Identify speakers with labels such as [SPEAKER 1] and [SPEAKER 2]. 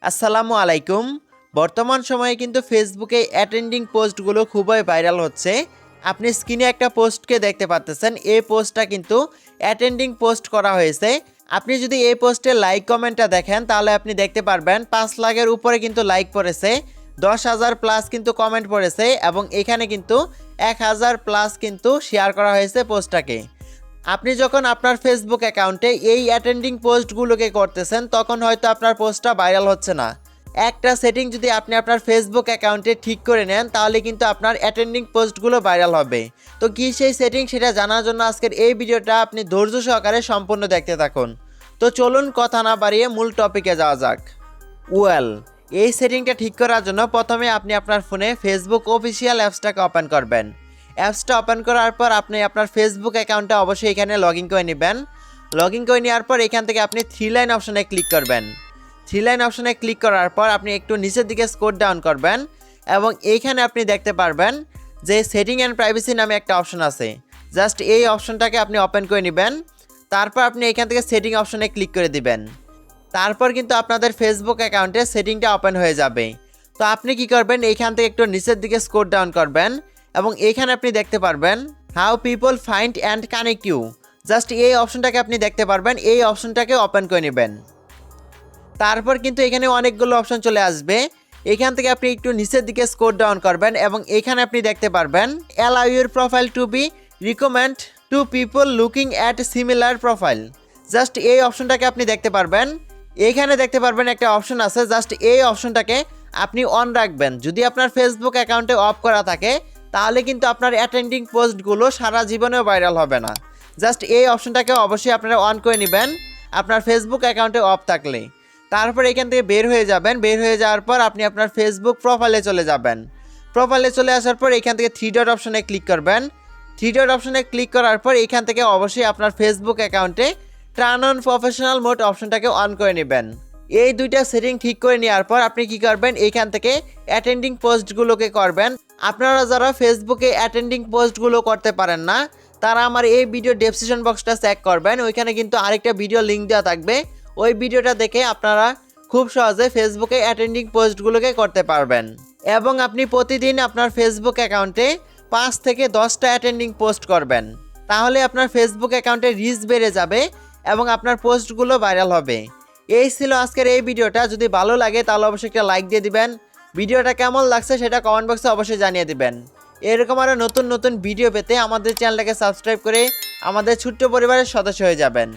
[SPEAKER 1] আসসালামু আলাইকুম। বর্তমান সময়ে কিন্তু ফেসবুকে অ্যাটেন্ডিং পোস্টগুলো খুবই ভাইরাল হচ্ছে। আপনি স্ক্রিনে একটা পোস্টকে দেখতে পাচ্ছেন, এই পোস্টটা কিন্তু অ্যাটেন্ডিং পোস্ট করা হয়েছে। আপনি যদি এই পোস্টের লাইক কমেন্টটা দেখেন তাহলে আপনি দেখতে পারবেন 5 লাখের উপরে কিন্তু লাইক পড়েছে, 10,000 প্লাস কিন্তু কমেন্ট পড়েছে এবং এখানে কিন্তু 1,000 প্লাস কিন্তু শেয়ার করা হয়েছে পোস্টটাকে। আপনি যখন আপনার ফেসবুক অ্যাকাউন্টে এই অ্যাটেন্ডিং পোস্টগুলোকে করতেছেন তখন হয়তো আপনার পোস্টটা ভাইরাল হচ্ছে না। একটা সেটিং যদি আপনি আপনার ফেসবুক অ্যাকাউন্টে ঠিক করে নেন তাহলে কিন্তু আপনার অ্যাটেন্ডিং পোস্টগুলো ভাইরাল হবে। তো কী সেই সেটিং সেটা জানার জন্য আজকের এই ভিডিওটা আপনি ধৈর্য সহকারে সম্পূর্ণ দেখতে থাকুন। তো চলুন কথা না বাড়িয়ে মূল টপিকে যাওয়া যাক। এই সেটিংটা ঠিক করার জন্য প্রথমে আপনি আপনার ফোনে ফেসবুক অফিসিয়াল অ্যাপসটাকে ওপেন করবেন। অ্যাপসটা ওপেন করার পর আপনি আপনার ফেসবুক অ্যাকাউন্টে অবশ্যই এখানে লগ ইন করে নেবেন। লগ ইন করে নেওয়ার পর এখান থেকে আপনি 3 লাইন অপশনে ক্লিক করবেন। 3 লাইন অপশনে ক্লিক করার পর আপনি একটু নিচের দিকে স্ক্রল ডাউন করবেন এবং এইখানে আপনি দেখতে পারবেন যে সেটিং অ্যান্ড প্রাইভেসি নামে একটা অপশন আছে। জাস্ট এই অপশনটাকে আপনি ওপেন করে নেবেন। তারপর আপনি এখান থেকে সেটিং অপশনে ক্লিক করে দিবেন। তারপর কিন্তু আপনাদের ফেসবুক অ্যাকাউন্টে সেটিংটা ওপেন হয়ে যাবে। তো আপনি কি করবেন, এইখান থেকে একটু নিচের দিকে স্ক্রল ডাউন করবেন এবং এইখানে আপনি দেখতে পারবেন how people find and connect you. Just এই অপশনটাকে আপনি দেখতে পারবেন, এই অপশনটাকে ওপেন করে নেবেন। তারপর কিন্তু এখানে অনেকগুলো অপশন চলে আসবে। এখান থেকে আপনি একটু নিচের দিকে স্ক্রল ডাউন করবেন এবং এখানে আপনি দেখতে পারবেন allow your profile to be recommend to people looking at similar profile. Just এই অপশনটাকে আপনি দেখতে পারবেন। এইখানে দেখতে পারবেন একটা অপশন আছে, জাস্ট এই অপশনটাকে আপনি অন রাখবেন। যদি আপনার ফেসবুক অ্যাকাউন্টে অফ করা থাকে তাহলে কিন্তু আপনার অ্যাটেন্ডিং পোস্টগুলো সারা জীবনেও ভাইরাল হবে না। জাস্ট এই অপশনটাকে অবশ্যই আপনারা অন করে নেবেন আপনার ফেসবুক অ্যাকাউন্টে অফ থাকলে। তারপর এখান থেকে বের হয়ে যাবেন। বের হয়ে যাওয়ার পর আপনি আপনার ফেসবুক প্রোফাইলে চলে যাবেন। প্রোফাইলে চলে আসার পর এখান থেকে 3 ডট অপশনে ক্লিক করবেন। 3 ডট অপশনে ক্লিক করার পর এখান থেকে অবশ্যই আপনার ফেসবুক অ্যাকাউন্টে টার্ন অন প্রফেশনাল মোড অপশনটাকে অন করে নেবেন। এই দুইটা সেটিং ঠিক করে নেওয়ার পর আপনি কি করবেন, এইখান থেকে অ্যাটেন্ডিং পোস্টগুলোকে করবেন। আপনারা যারা ফেসবুকে অ্যাটেন্ডিং পোস্টগুলো করতে পারেন না তারা আমার এই ভিডিও ডেসক্রিপশন বক্সটা চেক করবেন, ওইখানে কিন্তু আরেকটা ভিডিও লিঙ্ক দেওয়া থাকবে। ওই ভিডিওটা দেখে আপনারা খুব সহজে ফেসবুকে অ্যাটেন্ডিং পোস্টগুলোকে করতে পারবেন এবং আপনি প্রতিদিন আপনার ফেসবুক অ্যাকাউন্টে 5 থেকে 10টা অ্যাটেন্ডিং পোস্ট করবেন। তাহলে আপনার ফেসবুক অ্যাকাউন্টে রিচ বেড়ে যাবে এবং আপনার পোস্টগুলো ভাইরাল হবে। এই ছিল আজকের এই ভিডিওটা। যদি ভালো লাগে তাহলে অবশ্যই একটা লাইক দিয়ে দিবেন। ভিডিওটা কেমন লাগছে সেটা কমেন্ট বক্সে অবশ্যই জানিয়ে দিবেন। এরকম আরও নতুন নতুন ভিডিও পেতে আমাদের চ্যানেলটাকে সাবস্ক্রাইব করে আমাদের ছোট্ট পরিবারের সদস্য হয়ে যাবেন।